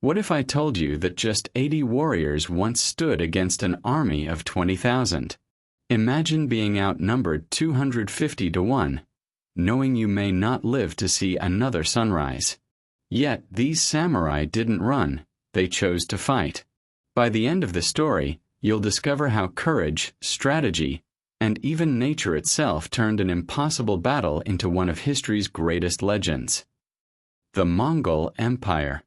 What if I told you that just 80 warriors once stood against an army of 20,000? Imagine being outnumbered 250 to 1, knowing you may not live to see another sunrise. Yet these samurai didn't run, they chose to fight. By the end of the story, you'll discover how courage, strategy, and even nature itself turned an impossible battle into one of history's greatest legends. The Mongol Empire.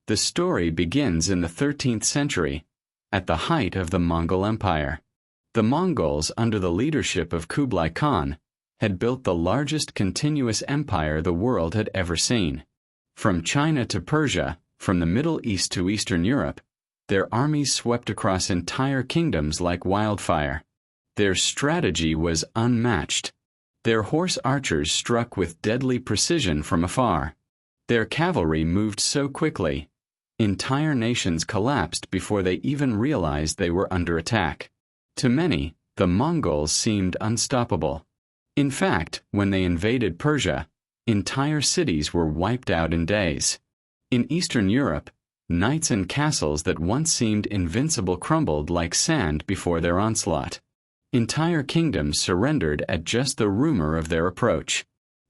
The story begins in the 13th century, at the height of the Mongol Empire. The Mongols, under the leadership of Kublai Khan, had built the largest continuous empire the world had ever seen. From China to Persia, from the Middle East to Eastern Europe, their armies swept across entire kingdoms like wildfire. Their strategy was unmatched. Their horse archers struck with deadly precision from afar. Their cavalry moved so quickly, entire nations collapsed before they even realized they were under attack. To many, the Mongols seemed unstoppable. In fact, when they invaded Persia, entire cities were wiped out in days. In Eastern Europe, knights and castles that once seemed invincible crumbled like sand before their onslaught. Entire kingdoms surrendered at just the rumor of their approach.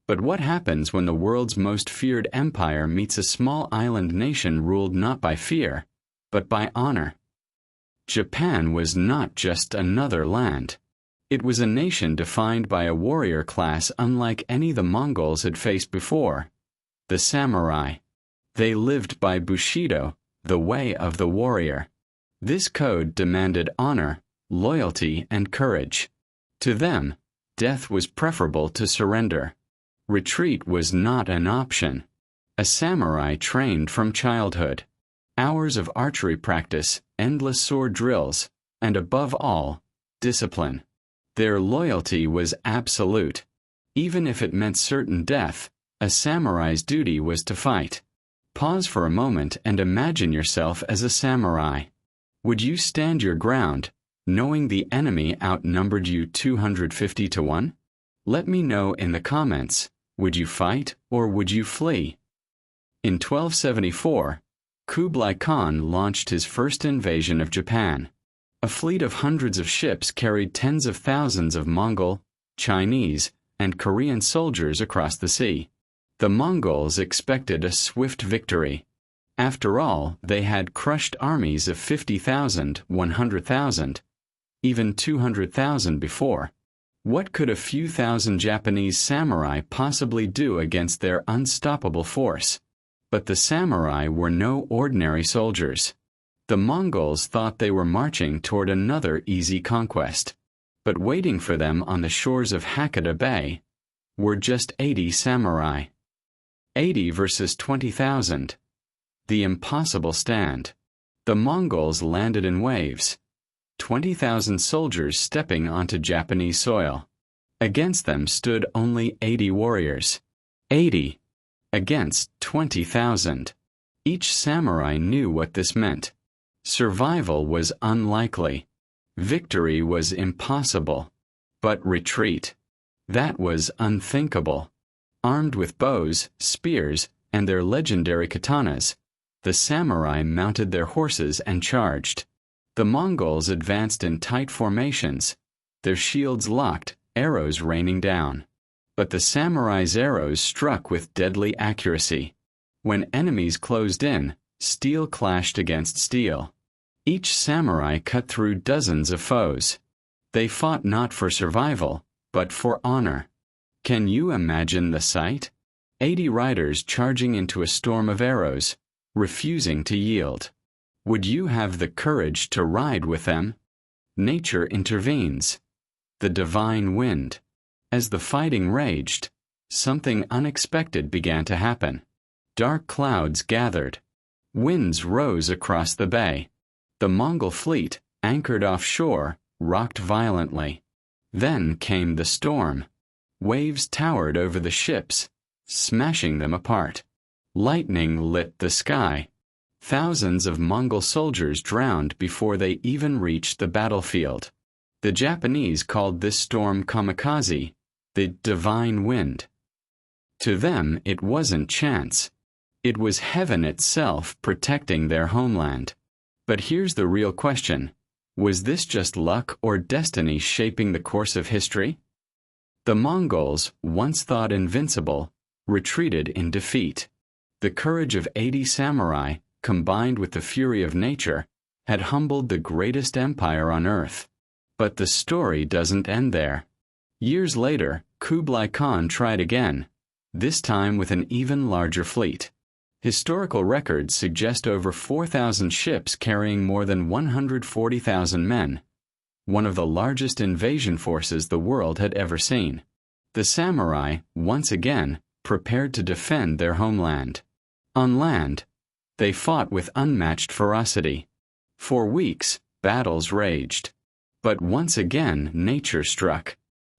But what happens when the world's most feared empire meets a small island nation ruled not by fear, but by honor? Japan was not just another land. It was a nation defined by a warrior class unlike any the Mongols had faced before: the samurai. They lived by Bushidō, the way of the warrior. This code demanded honor, loyalty, and courage. To them, death was preferable to surrender. Retreat was not an option. A samurai trained from childhood. Hours of archery practice, endless sword drills, and above all, discipline. Their loyalty was absolute. Even if it meant certain death, a samurai's duty was to fight. Pause for a moment and imagine yourself as a samurai. Would you stand your ground, knowing the enemy outnumbered you 250 to 1? Let me know in the comments. Would you fight or would you flee? In 1274, Kublai Khan launched his first invasion of Japan. A fleet of hundreds of ships carried tens of thousands of Mongol, Chinese, and Korean soldiers across the sea. The Mongols expected a swift victory. After all, they had crushed armies of 50,000, 100,000, even 200,000 before. What could a few thousand Japanese samurai possibly do against their unstoppable force? But the samurai were no ordinary soldiers. The Mongols thought they were marching toward another easy conquest. But waiting for them on the shores of Hakata Bay were just 80 samurai. 80 versus 20,000. The impossible stand. The Mongols landed in waves. 20,000 soldiers stepping onto Japanese soil. Against them stood only 80 warriors. 80 against 20,000. Each samurai knew what this meant. Survival was unlikely. Victory was impossible. But retreat, that was unthinkable. Armed with bows, spears, and their legendary katanas, the samurai mounted their horses and charged. The Mongols advanced in tight formations, their shields locked, arrows raining down. But the samurai's arrows struck with deadly accuracy. When enemies closed in, steel clashed against steel. Each samurai cut through dozens of foes. They fought not for survival, but for honor. Can you imagine the sight? 80 riders charging into a storm of arrows, refusing to yield. Would you have the courage to ride with them? Nature intervenes. The divine wind. As the fighting raged, something unexpected began to happen. Dark clouds gathered. Winds rose across the bay. The Mongol fleet, anchored offshore, rocked violently. Then came the storm. Waves towered over the ships, smashing them apart. Lightning lit the sky. Thousands of Mongol soldiers drowned before they even reached the battlefield. The Japanese called this storm Kamikaze, the divine wind. To them, it wasn't chance. It was heaven itself protecting their homeland. But here's the real question. Was this just luck or destiny shaping the course of history? The Mongols, once thought invincible, retreated in defeat. The courage of 80 samurai, combined with the fury of nature, had humbled the greatest empire on earth. But the story doesn't end there. Years later, Kublai Khan tried again, this time with an even larger fleet. Historical records suggest over 4,000 ships carrying more than 140,000 men, one of the largest invasion forces the world had ever seen. The samurai, once again, prepared to defend their homeland. On land, they fought with unmatched ferocity. For weeks, battles raged. But once again, nature struck.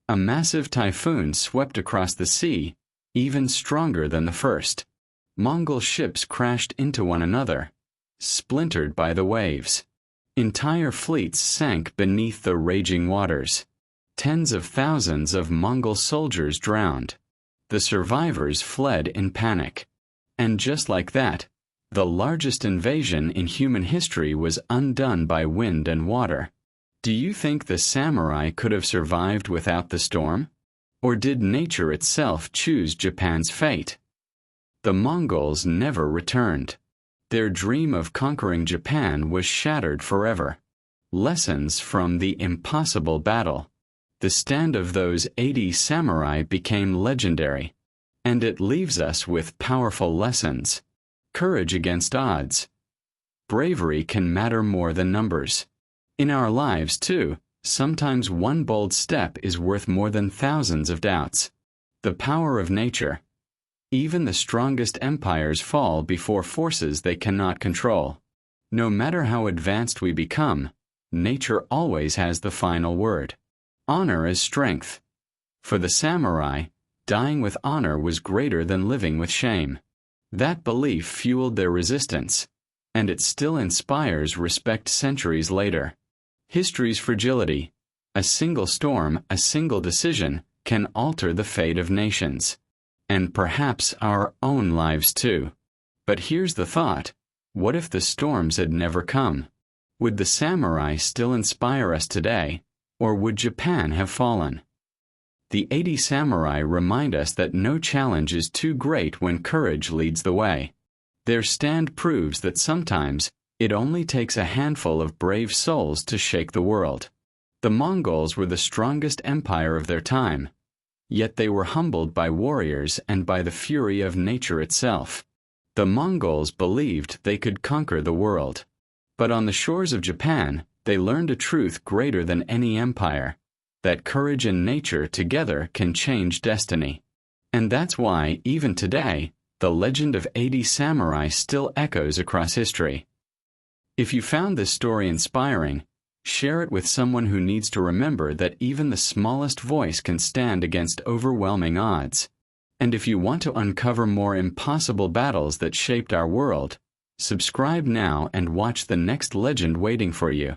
A massive typhoon swept across the sea, even stronger than the first. Mongol ships crashed into one another, splintered by the waves. Entire fleets sank beneath the raging waters. Tens of thousands of Mongol soldiers drowned. The survivors fled in panic. And just like that, the largest invasion in human history was undone by wind and water. Do you think the samurai could have survived without the storm? Or did nature itself choose Japan's fate? The Mongols never returned. Their dream of conquering Japan was shattered forever. Lessons from the impossible battle. The stand of those 80 samurai became legendary. And it leaves us with powerful lessons. Courage against odds. Bravery can matter more than numbers. In our lives, too, sometimes one bold step is worth more than thousands of doubts. The power of nature. Even the strongest empires fall before forces they cannot control. No matter how advanced we become, nature always has the final word. Honor is strength. For the samurai, dying with honor was greater than living with shame. That belief fueled their resistance, and it still inspires respect centuries later. History's fragility. A single storm, a single decision, can alter the fate of nations. And perhaps our own lives too. But here's the thought. What if the storms had never come? Would the samurai still inspire us today, or would Japan have fallen? The 80 samurai remind us that no challenge is too great when courage leads the way. Their stand proves that sometimes it only takes a handful of brave souls to shake the world. The Mongols were the strongest empire of their time, yet they were humbled by warriors and by the fury of nature itself. The Mongols believed they could conquer the world. But on the shores of Japan, they learned a truth greater than any empire, that courage and nature together can change destiny. And that's why, even today, the legend of 80 samurai still echoes across history. If you found this story inspiring, share it with someone who needs to remember that even the smallest voice can stand against overwhelming odds. And if you want to uncover more impossible battles that shaped our world, subscribe now and watch the next legend waiting for you.